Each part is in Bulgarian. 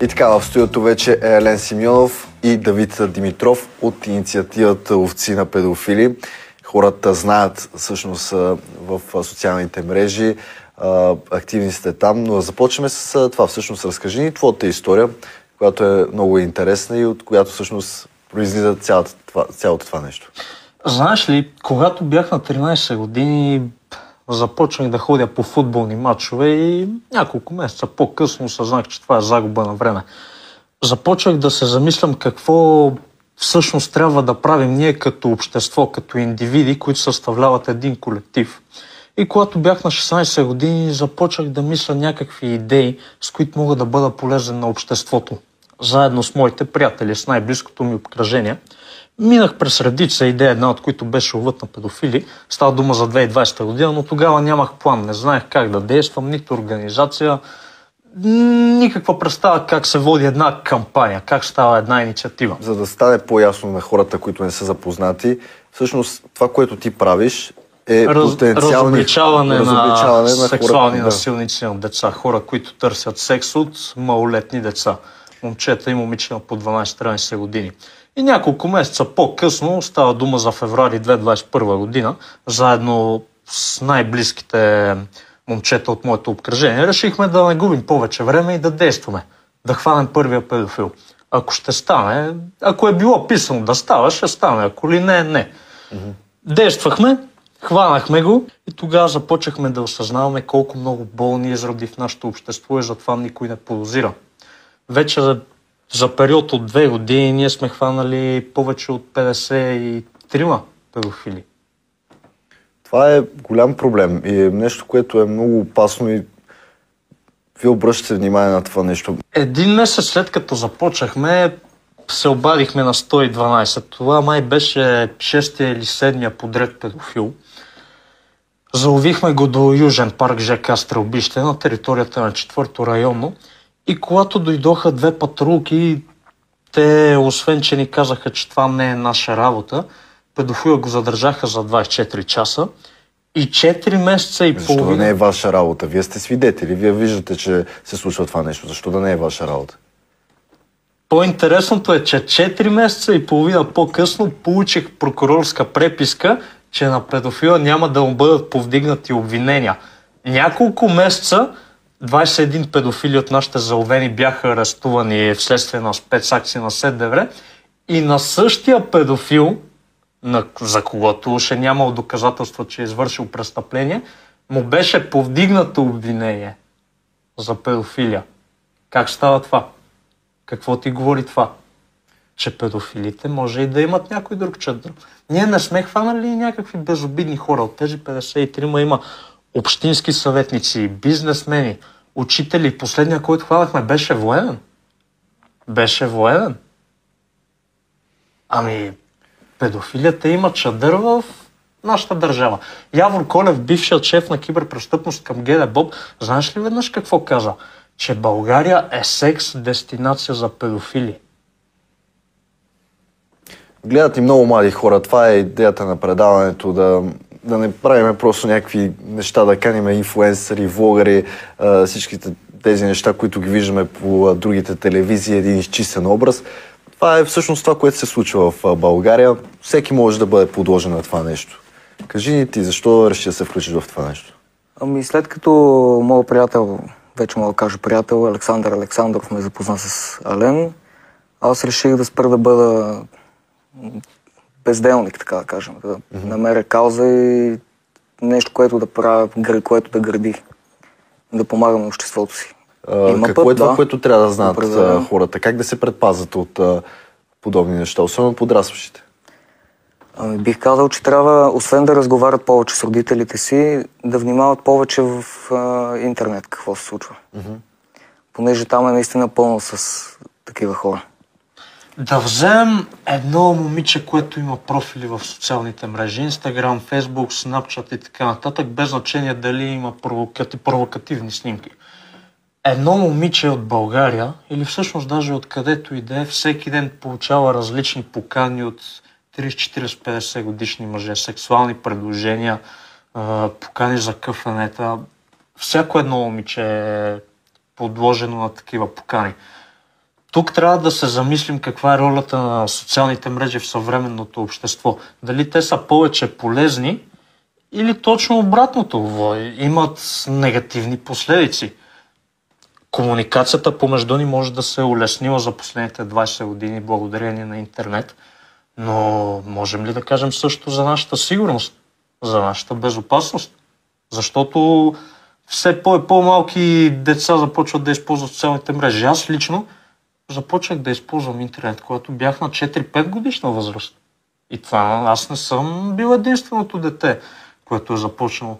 И така, в студиото вече е Елен Симеонов и Давид Димитров от инициативата Ловци на педофили. Хората знаят всъщност в социалните мрежи, активни сте там, но започваме с това. Всъщност разкажи ни твоята история, която е много интересна и от която всъщност произлиза цялото това нещо. Знаеш ли, когато бях на 13 години, започнах да ходя по футболни матчове и няколко месеца по-късно съзнах, че това е загуба на време. Започнах да се замислям какво всъщност трябва да правим ние като общество, като индивиди, които съставляват един колектив. И когато бях на 16 години, започнах да мисля някакви идеи, с които мога да бъда полезен на обществото. Заедно с моите приятели, с най-близкото ми обкръжение. Минах през редица идеи, една от които беше ловът на педофили. Става дума за 2020 година, но тогава нямах план. Не знаех как да действам, нито организация, никаква представа как се води една кампания, как става една инициатива. За да стане по-ясно на хората, които не са запознати, всъщност това, което ти правиш, е разобличаване на сексуални хората, насилници на деца. Хора, които търсят секс от малолетни деца. Момчета и момичета по 12-13 години. И няколко месеца по-късно, става дума за февруари 2021 година, заедно с най-близките момчета от моето обкръжение, решихме да не губим повече време и да действаме. Да хванем първия педофил. Ако ще стане, ако е било писано да става, ще стане. Ако ли не, не. Действахме, хванахме го и тогава започнахме да осъзнаваме колко много болни изроди в нашето общество и затова никой не подозира. Вече за период от 2 години ние сме хванали повече от 53 педофили. Това е голям проблем и е нещо, което е много опасно и вие обръщате внимание на това нещо. Един месец след като започнахме, се обадихме на 112. Това май беше 6-я или 7-я подред педофил. Заловихме го до Южен парк ЖК Стрелбище на територията на 4-то районно. И когато дойдоха 2 патрулки, те, освен че ни казаха, че това не е наша работа, педофила го задържаха за 24 часа и 4 месеца и половина. Защо да не е ваша работа? Вие сте свидетели, вие виждате, че се случва това нещо. Защо да не е ваша работа? По-интересното е, че 4 месеца и половина по-късно получих прокурорска преписка, че на педофила няма да му бъдат повдигнати обвинения. Няколко месеца 21 педофили от нашите заловени бяха арестувани вследствие на спецакция на СДВР и на същия педофил, за когото още нямал доказателства, че е извършил престъпление, му беше повдигнато обвинение за педофилия. Как става това? Какво ти говори това? Че педофилите може и да имат някой друг чадър. Ние не сме хванали някакви безобидни хора. От тези 53 има общински съветници, бизнесмени, учители. Последния, който хванахме, беше военен. Беше военен. Ами, педофилията има чадър в нашата държава. Явор Колев, бившият шеф на киберпрестъпност към ГДБОП, знаеш ли веднъж какво каза? Че България е секс дестинация за педофили. Гледат и много млади хора. Това е идеята на предаването, да не правим просто някакви неща, да каним инфлуенсъри, влогъри, всичките тези неща, които ги виждаме по другите телевизии, един изчистен образ. Това е всъщност това, което се случва в България. Всеки може да бъде подложен на това нещо. Кажи ни ти, защо реши да се включиш в това нещо? Ами след като моят приятел, вече мога да кажа приятел, Александър Александров ме запозна с Ален, аз реших да спра да бъда безделник, така да кажем. Да намеря кауза и нещо, което да правя, което да гради. Да помагам на обществото си. Какво е това, което трябва да знаят хората? Как да се предпазят от подобни неща, особено подрастващите? Ами, бих казал, че трябва, освен да разговарят повече с родителите си, да внимават повече в интернет какво се случва. Понеже там е наистина пълно с такива хора. Да вземем едно момиче, което има профили в социалните мрежи, Instagram, Facebook, Snapchat и така нататък, без значение дали има провокативни снимки. Едно момиче от България, или всъщност даже откъдето и да е, всеки ден получава различни покани от 30-40-50 годишни мъже, сексуални предложения, покани за къфенета. Всяко едно момиче е подложено на такива покани. тук трябва да се замислим каква е ролята на социалните мрежи в съвременното общество. Дали те са повече полезни или точно обратното, имат негативни последици. Комуникацията помежду ни може да се е улеснила за последните 20 години благодарение на интернет, но можем ли да кажем също за нашата сигурност, за нашата безопасност? Защото все по-малки деца започват да използват социалните мрежи. Аз лично започнах да използвам интернет, когато бях на 4-5 годишна възраст. И това аз не съм бил единственото дете, което е започнало.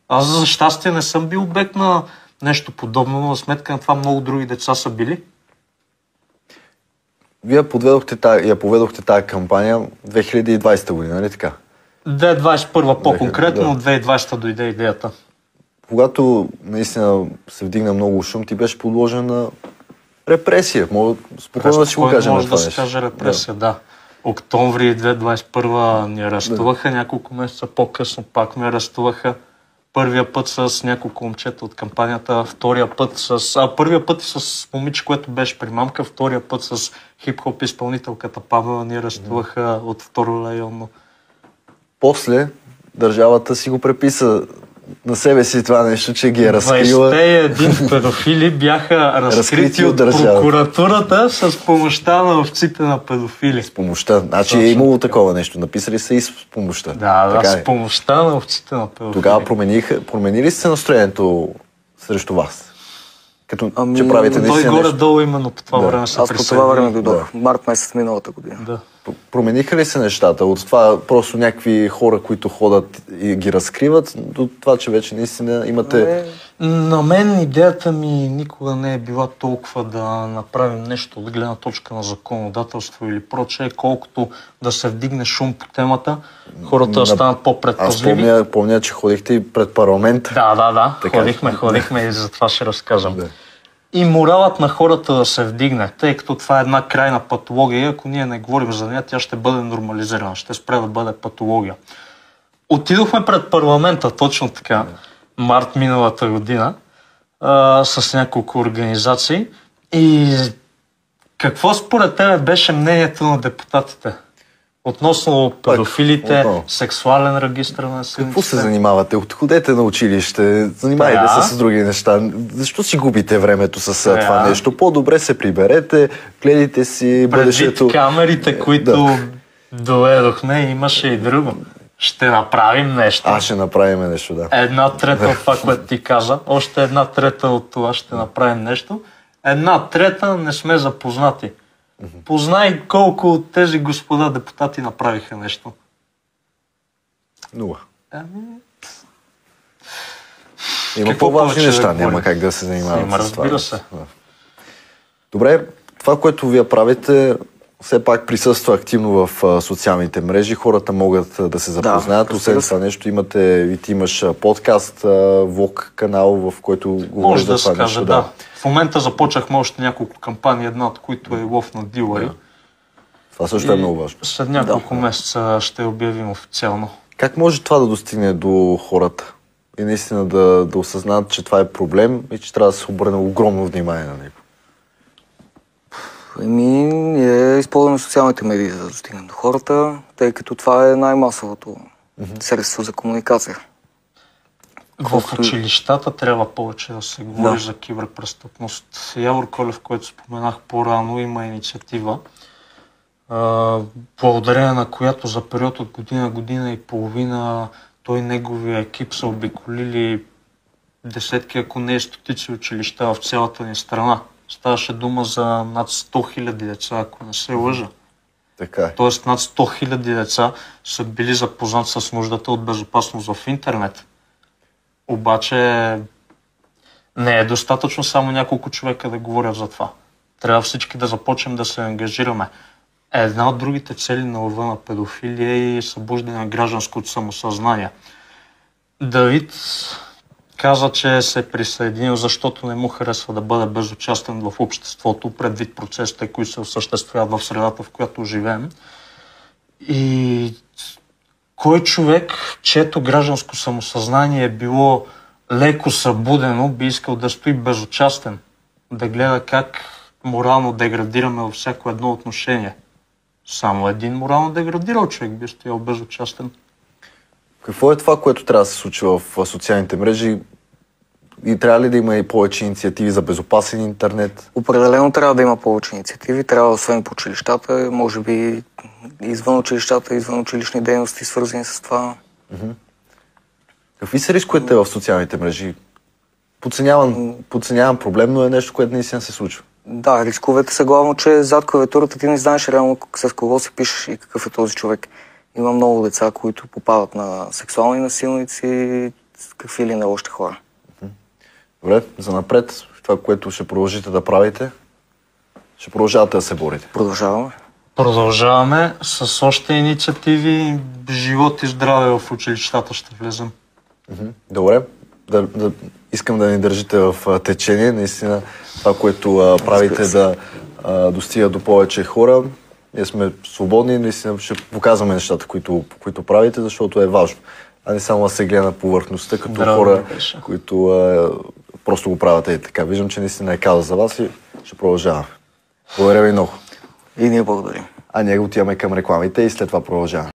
Аз за щастие не съм бил обект на нещо подобно, но за сметка на това много други деца са били. Вие поведохте тази кампания 2020 година, нали така? 2021 по-конкретно, да. От 2020 дойде идеята. Когато наистина се вдигна много шум, ти беше подложен на репресия. Мога спокойно да си го кажем. Може да се каже репресия, да. Октомври 2021 ни арестуваха, няколко месеца по-късно пак ме арестуваха. Първия път с няколко момчета от кампанията, първия път с момиче, което беше при мамка, втория път с хип-хоп изпълнителката Павела ни арестуваха от второ районно. После държавата си го преписа на себе си това нещо, че ги е разкрила. 21 педофили бяха разкрити от прокуратурата с помощта на овците на педофили. С помощта. Значи е имало такова нещо. Написали са и с помощта. Да, с помощта на овците на педофили. Тогава променили се настроението срещу вас? Като че правите наистина той горе-долу именно по това време се присъедини. Аз по това време дойдох. Март месец миналата година. Да. Промениха ли се нещата от това просто някакви хора, които ходят и ги разкриват, до това, че вече наистина имате... На мен идеята ми никога не е била толкова да направим нещо от гледна точка на законодателство или прочее, колкото да се вдигне шум по темата, хората да станат по-предпазливи. Аз помня, че ходихте и пред парламент. Да. Ходихме и за това ще разказвам. Да. И моралът на хората да се вдигне, тъй като това е една крайна патология. Ако ние не говорим за нея, тя ще бъде нормализирана, ще спре да бъде патология. Отидохме пред парламента, точно така, март миналата година, с няколко организации. И какво според тебе беше мнението на депутатите? Относно педофилите, сексуален регистър на населението. Какво се занимавате? Отходете на училище, занимайте се с други неща. Защо си губите времето с това нещо? По-добре се приберете, гледайте си бъдещето. Предвид камерите, които доведохме, имаше и друго. Ще направим нещо. Ще направим нещо, да. 1/3 от това, което ти каза. Още 1/3 от това ще направим нещо. 1/3 не сме запознати. Познай колко от тези господа депутати направиха нещо. 0. Има по-важни неща, няма как да се занимават с това. Разбира се. Добре, това, което вие правите, все пак присъства активно в социалните мрежи. Хората могат да се запознаят. Освен това нещо, и ти имаш подкаст, влог канал, в който говориш. Може да се каже, да. В момента започнахме още няколко кампании, една от които е лов на дилъри. Това също е много важно. След няколко месеца ще обявим официално. Как може това да достигне до хората? И наистина да осъзнаят, че това е проблем и че трябва да се обърне огромно внимание на него? Ние използваме социалните медии, за да достигнем до хората, тъй като това е най-масовото средство за комуникация. В училищата трябва повече да се говори за киберпрестъпност. Явор Колев, който споменах по-рано, има инициатива, благодарение на която за период от година и половина той и неговия екип са обиколили десетки, ако не стотици училища в цялата ни страна. Ставаше дума за над 100 000 деца, ако не се лъжа. Така. Тоест над 100 000 деца са били запознати с нуждата от безопасност в интернет. Обаче не е достатъчно само няколко човека да говорят за това. Трябва всички да започнем да се ангажираме. Една от другите цели на лова на педофилия е и събуждане на гражданското самосъзнание. Давид каза, че се е присъединил, защото не му харесва да бъде безучастен в обществото, предвид процесите, които се осъществяват в средата, в която живеем. И кой човек, чието гражданско самосъзнание е било леко събудено, би искал да стои безучастен, да гледа как морално деградираме във всяко едно отношение. Само един морално деградирал човек би стоял безучастен. Какво е това, което трябва да се случи в социалните мрежи? И трябва ли да има и повече инициативи за безопасен интернет? Определено трябва да има повече инициативи. Трябва, освен по училищата, може би извън училищата, извън училищни дейности, свързани с това. Какви са рисковете в социалните мрежи? Подценявам проблем, но е нещо, което наистина се случва. Да, рисковете са главно, че зад клавиатурата ти не знаеш реално с кого се пишеш и какъв е този човек. Има много деца, които попадат на сексуални насилници, какви ли не лоши хора. Добре, за напред, това, което ще продължите да правите, ще продължавате да се борите. Продължаваме. Продължаваме с още инициативи. Живот и здраве в училищата ще влезем. Добре, искам да ни държите в течение. Наистина това, което правите да достига до повече хора. Ние сме свободни, наистина ще показваме нещата, които правите, защото е важно. А не само да се гледа на повърхността, като хора, които просто го правят и така. Виждам, че наистина е каза за вас и ще продължаваме. Благодаря ви много. И ние благодарим. А ние отиваме към рекламите и след това продължаваме.